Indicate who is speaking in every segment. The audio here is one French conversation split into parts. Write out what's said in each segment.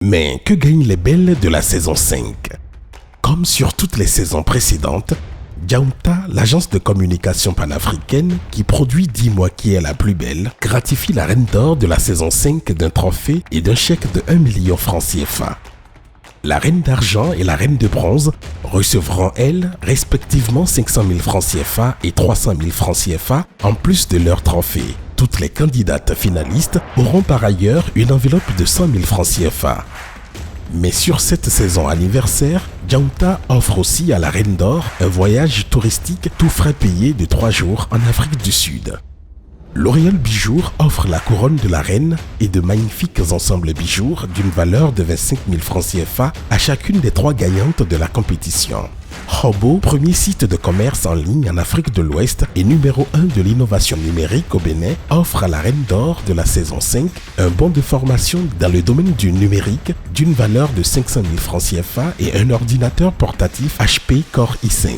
Speaker 1: Mais que gagnent les belles de la saison 5? Comme sur toutes les saisons précédentes, Diaoumta, l'agence de communication panafricaine qui produit Dis-moi qui est la plus belle, gratifie la reine d'or de la saison 5 d'un trophée et d'un chèque de 1 million francs CFA. La reine d'argent et la reine de bronze recevront, elles, respectivement 500 000 francs CFA et 300 000 francs CFA en plus de leur trophée. Toutes les candidates finalistes auront par ailleurs une enveloppe de 100 000 francs CFA. Mais sur cette saison anniversaire, Diaoumta offre aussi à la reine d'or un voyage touristique tout frais payé de 3 jours en Afrique du Sud. L'Oriole Bijoux offre la couronne de la reine et de magnifiques ensembles bijoux d'une valeur de 25 000 francs CFA à chacune des 3 gagnantes de la compétition. Hobo, premier site de commerce en ligne en Afrique de l'Ouest et numéro 1 de l'innovation numérique au Bénin, offre à la reine d'or de la saison 5 un bon de formation dans le domaine du numérique d'une valeur de 500 000 francs CFA et un ordinateur portatif HP Core i5.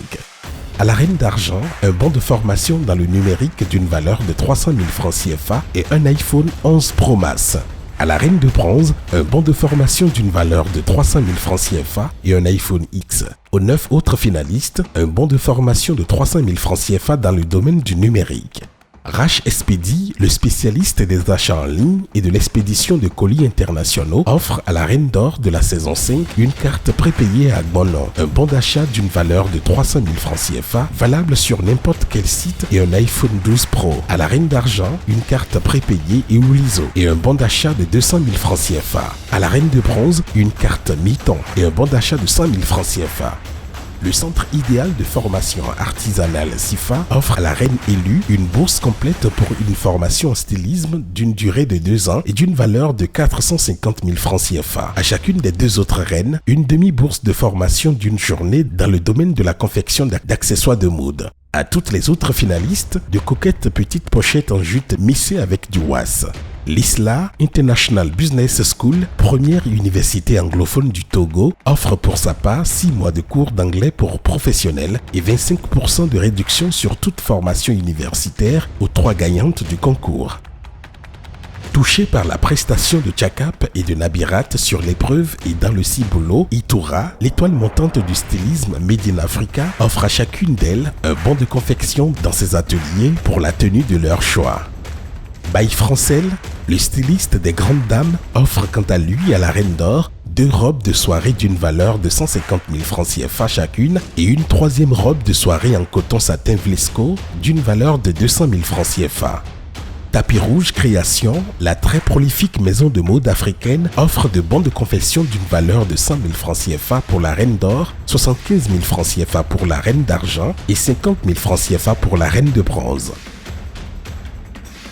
Speaker 1: À la reine d'argent, un bon de formation dans le numérique d'une valeur de 300 000 francs CFA et un iPhone 11 Pro Max. À la reine de bronze, un bon de formation d'une valeur de 300 000 francs CFA et un iPhone X. Aux 9 autres finalistes, un bon de formation de 300 000 francs CFA dans le domaine du numérique. Rash Expedi, le spécialiste des achats en ligne et de l'expédition de colis internationaux, offre à la reine d'or de la saison 5 une carte prépayée à bon nom, un bon d'achat d'une valeur de 300 000 francs CFA, valable sur n'importe quel site et un iPhone 12 Pro. À la reine d'argent, une carte prépayée et Oulizo et un bon d'achat de 200 000 francs CFA. À la reine de bronze, une carte mi-temps et un bon d'achat de 100 000 francs CFA. Le Centre idéal de formation artisanale CIFA offre à la reine élue une bourse complète pour une formation en stylisme d'une durée de 2 ans et d'une valeur de 450 000 francs CFA. À chacune des 2 autres reines, une demi-bourse de formation d'une journée dans le domaine de la confection d'accessoires de mode. À toutes les autres finalistes, de coquettes petites pochettes en jute missées avec du was. L'ISLA International Business School, première université anglophone du Togo, offre pour sa part 6 mois de cours d'anglais pour professionnels et 25% de réduction sur toute formation universitaire aux 3 gagnantes du concours. Touché par la prestation de Tchakap et de Nabirat sur l'épreuve et dans le ciboulot, Itoura, l'étoile montante du stylisme Made in Africa, offre à chacune d'elles un bon de confection dans ses ateliers pour la tenue de leur choix. By Francel, le styliste des grandes dames, offre quant à lui à la reine d'or 2 robes de soirée d'une valeur de 150 000 francs CFA chacune et une 3e robe de soirée en coton satin Vlesco d'une valeur de 200 000 francs CFA. Tapis Rouge Création, la très prolifique maison de mode africaine, offre de bons de confection d'une valeur de 100 000 francs CFA pour la reine d'or, 75 000 francs CFA pour la reine d'argent et 50 000 francs CFA pour la reine de bronze.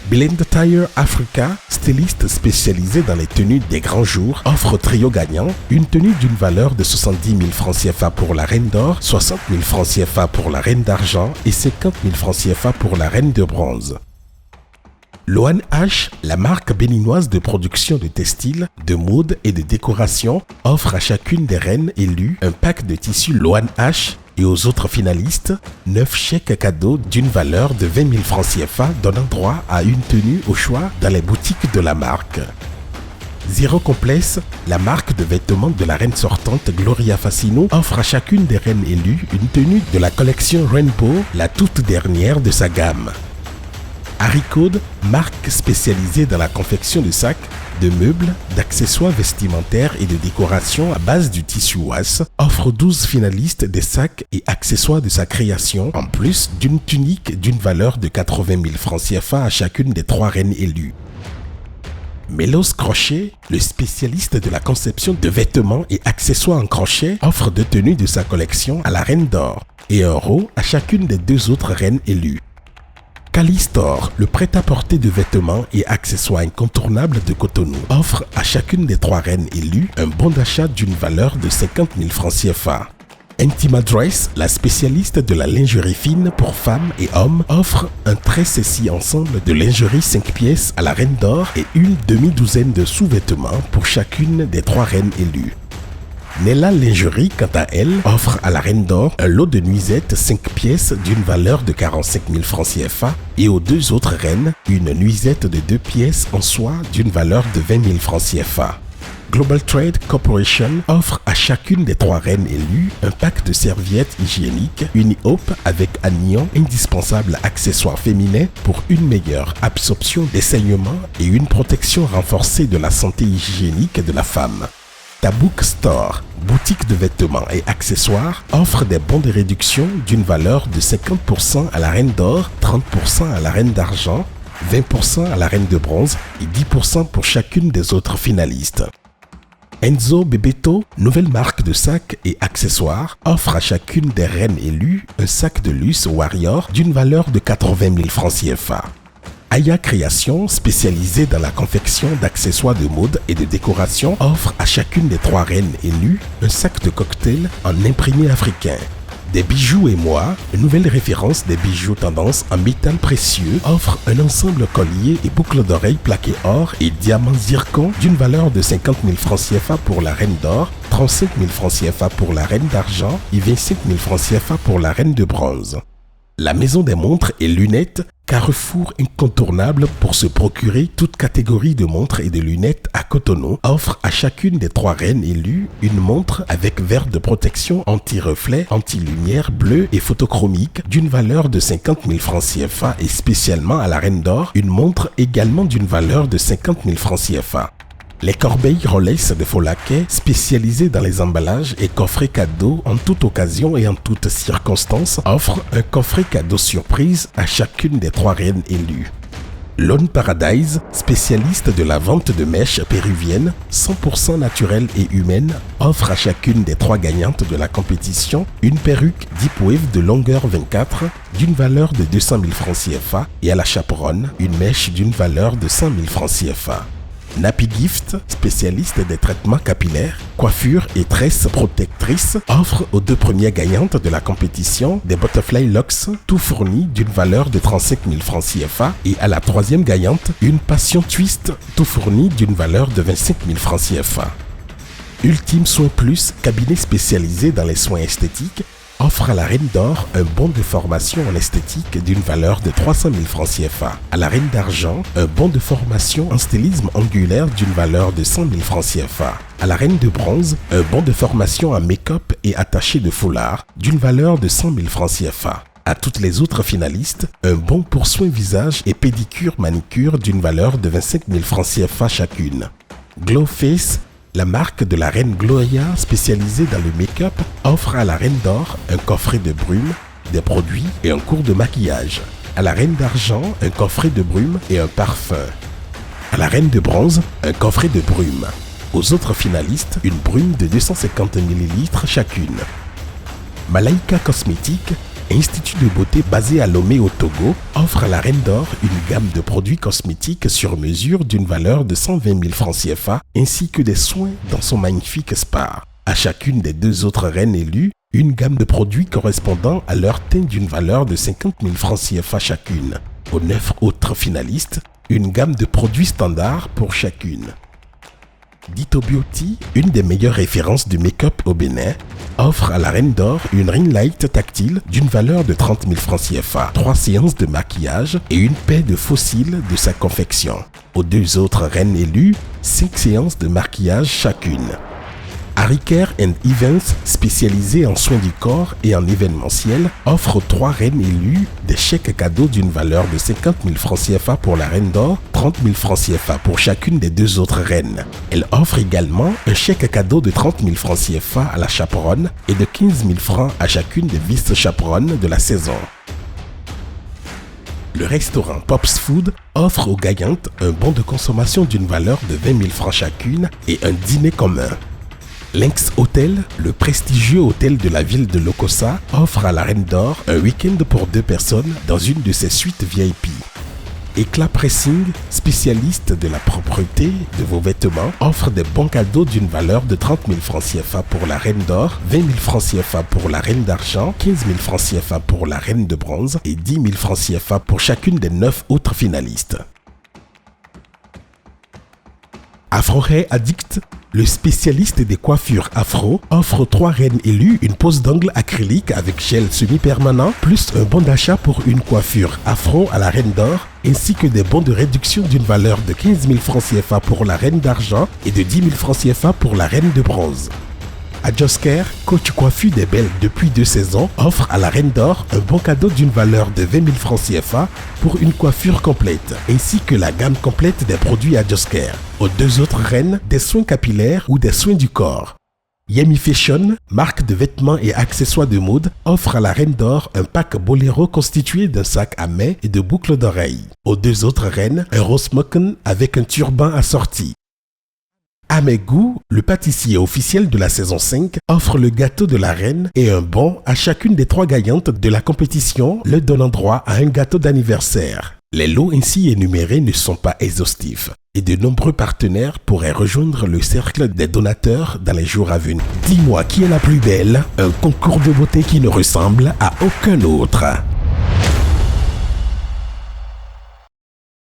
Speaker 1: Blend Tire Africa, styliste spécialisé dans les tenues des grands jours, offre au trio gagnant une tenue d'une valeur de 70 000 francs CFA pour la reine d'or, 60 000 francs CFA pour la reine d'argent et 50 000 francs CFA pour la reine de bronze. Loan H, la marque béninoise de production de textiles, de mode et de décoration, offre à chacune des reines élues un pack de tissus Loan H et aux autres finalistes 9 chèques cadeaux d'une valeur de 20 000 francs CFA donnant droit à une tenue au choix dans les boutiques de la marque. Zero Complex, la marque de vêtements de la reine sortante Gloria Fassino, offre à chacune des reines élues une tenue de la collection Rainbow, la toute dernière de sa gamme. Harry Code, marque spécialisée dans la confection de sacs, de meubles, d'accessoires vestimentaires et de décoration à base du tissu was, offre 12 finalistes des sacs et accessoires de sa création, en plus d'une tunique d'une valeur de 80 000 francs CFA à chacune des 3 reines élues. Melos Crochet, le spécialiste de la conception de vêtements et accessoires en crochet, offre 2 tenues de sa collection à la reine d'or et un rot à chacune des 2 autres reines élues. Cali-Store, le prêt-à-porter de vêtements et accessoires incontournables de Cotonou, offre à chacune des 3 reines élues un bon d'achat d'une valeur de 50 000 francs CFA. Intima Dress, la spécialiste de la lingerie fine pour femmes et hommes, offre un très sexy ensemble de lingerie 5 pièces à la reine d'or et une demi-douzaine de sous-vêtements pour chacune des 3 reines élues. Nella Lingerie, quant à elle, offre à la reine d'or un lot de nuisettes 5 pièces d'une valeur de 45 000 francs CFA et aux 2 autres reines, une nuisette de 2 pièces en soie d'une valeur de 20 000 francs CFA. Global Trade Corporation offre à chacune des 3 reines élues un pack de serviettes hygiéniques Uni-Hope avec anion, indispensable accessoire féminin pour une meilleure absorption des saignements et une protection renforcée de la santé hygiénique de la femme. Tabouk Store, boutique de vêtements et accessoires, offre des bons de réduction d'une valeur de 50% à la reine d'or, 30% à la reine d'argent, 20% à la reine de bronze et 10% pour chacune des autres finalistes. Enzo Bebeto, nouvelle marque de sacs et accessoires, offre à chacune des reines élues un sac de luxe Warrior d'une valeur de 80 000 francs CFA. Aya Création, spécialisée dans la confection d'accessoires de mode et de décoration, offre à chacune des 3 reines élues un sac de cocktail en imprimé africain. Des bijoux et moi, une nouvelle référence des bijoux tendance en métal précieux, offre un ensemble collier et boucles d'oreilles plaquées or et diamants zircon d'une valeur de 50 000 francs CFA pour la reine d'or, 35 000 francs CFA pour la reine d'argent et 25 000 francs CFA pour la reine de bronze. La maison des montres et lunettes, Carrefour incontournable pour se procurer toute catégorie de montres et de lunettes à Cotonou, offre à chacune des 3 reines élues une montre avec verre de protection anti-reflet, anti-lumière bleue et photochromique d'une valeur de 50 000 francs CFA et spécialement à la reine d'or, une montre également d'une valeur de 50 000 francs CFA. Les corbeilles Rolex de Folaquet, spécialisées dans les emballages et coffrets cadeaux en toute occasion et en toutes circonstances, offrent un coffret cadeau surprise à chacune des 3 reines élues. Lone Paradise, spécialiste de la vente de mèches péruviennes 100% naturelles et humaines, offre à chacune des 3 gagnantes de la compétition une perruque Deep Wave de longueur 24 d'une valeur de 200 000 francs CFA et à la chaperonne une mèche d'une valeur de 100 000 francs CFA. Nappy Gift, spécialiste des traitements capillaires, coiffures et tresses protectrices, offre aux 2 premières gagnantes de la compétition des Butterfly Locks, tout fournis d'une valeur de 35 000 francs CFA et à la 3e gagnante une Passion Twist, tout fourni d'une valeur de 25 000 francs CFA. Ultime Soin Plus, cabinet spécialisé dans les soins esthétiques, offre à la reine d'or un bon de formation en esthétique d'une valeur de 300 000 francs CFA. À la reine d'argent, un bon de formation en stylisme angulaire d'une valeur de 100 000 francs CFA. À la reine de bronze, un bon de formation en make-up et attaché de foulard d'une valeur de 100 000 francs CFA. À toutes les autres finalistes, un bon pour soins visage et pédicure manicure d'une valeur de 25 000 francs CFA chacune. Glow Face, la marque de la reine Gloria spécialisée dans le make-up, offre à la reine d'or un coffret de brume, des produits et un cours de maquillage. À la reine d'argent, un coffret de brume et un parfum. À la reine de bronze, un coffret de brume. Aux autres finalistes, une brume de 250 ml chacune. Malaika Cosmétiques, institut de beauté basé à Lomé au Togo, offre à la reine d'or une gamme de produits cosmétiques sur mesure d'une valeur de 120 000 francs CFA ainsi que des soins dans son magnifique spa. À chacune des 2 autres reines élues, une gamme de produits correspondant à leur teint d'une valeur de 50 000 francs CFA chacune. Aux 9 autres finalistes, une gamme de produits standards pour chacune. Dito Beauty, une des meilleures références du make-up au Bénin, offre à la reine d'or une ring light tactile d'une valeur de 30 000 francs CFA, 3 séances de maquillage et une paire de fossiles de sa confection. Aux 2 autres reines élues, 5 séances de maquillage chacune. Harry Care & Events, spécialisé en soins du corps et en événementiel, offre aux 3 reines élues des chèques cadeaux d'une valeur de 50 000 francs CFA pour la reine d'or, 30 000 francs CFA pour chacune des 2 autres reines. Elle offre également un chèque cadeau de 30 000 francs CFA à la chaperonne et de 15 000 francs à chacune des vice-chaperonnes de la saison. Le restaurant Pops Food offre aux gagnantes un bon de consommation d'une valeur de 20 000 francs chacune et un dîner commun. Lynx Hotel, le prestigieux hôtel de la ville de Lokossa, offre à la reine d'or un week-end pour 2 personnes dans une de ses suites VIP. Éclat Pressing, spécialiste de la propreté de vos vêtements, offre des bons cadeaux d'une valeur de 30 000 francs CFA pour la reine d'or, 20 000 francs CFA pour la reine d'argent, 15 000 francs CFA pour la reine de bronze et 10 000 francs CFA pour chacune des 9 autres finalistes. Afro Hair Addict, le spécialiste des coiffures afro, offre 3 reines élues une pose d'angle acrylique avec gel semi-permanent, plus un bon d'achat pour une coiffure afro à la reine d'or, ainsi que des bons de réduction d'une valeur de 15 000 francs CFA pour la reine d'argent et de 10 000 francs CFA pour la reine de bronze. Adjuscare, coach coiffu des belles depuis 2 saisons, offre à la reine d'or un bon cadeau d'une valeur de 20 000 francs CFA pour une coiffure complète, ainsi que la gamme complète des produits Adjuscare. Aux 2 autres reines, des soins capillaires ou des soins du corps. Yemi Fashion, marque de vêtements et accessoires de mode, offre à la reine d'or un pack boléro constitué d'un sac à main et de boucles d'oreilles. Aux 2 autres reines, un rose moken avec un turban assorti. À mes goûts, le pâtissier officiel de la saison 5 offre le gâteau de la reine et un bon à chacune des 3 gagnantes de la compétition, le donnant droit à un gâteau d'anniversaire. Les lots ainsi énumérés ne sont pas exhaustifs et de nombreux partenaires pourraient rejoindre le cercle des donateurs dans les jours à venir. Dis-moi qui est la plus belle, un concours de beauté qui ne ressemble à aucun autre.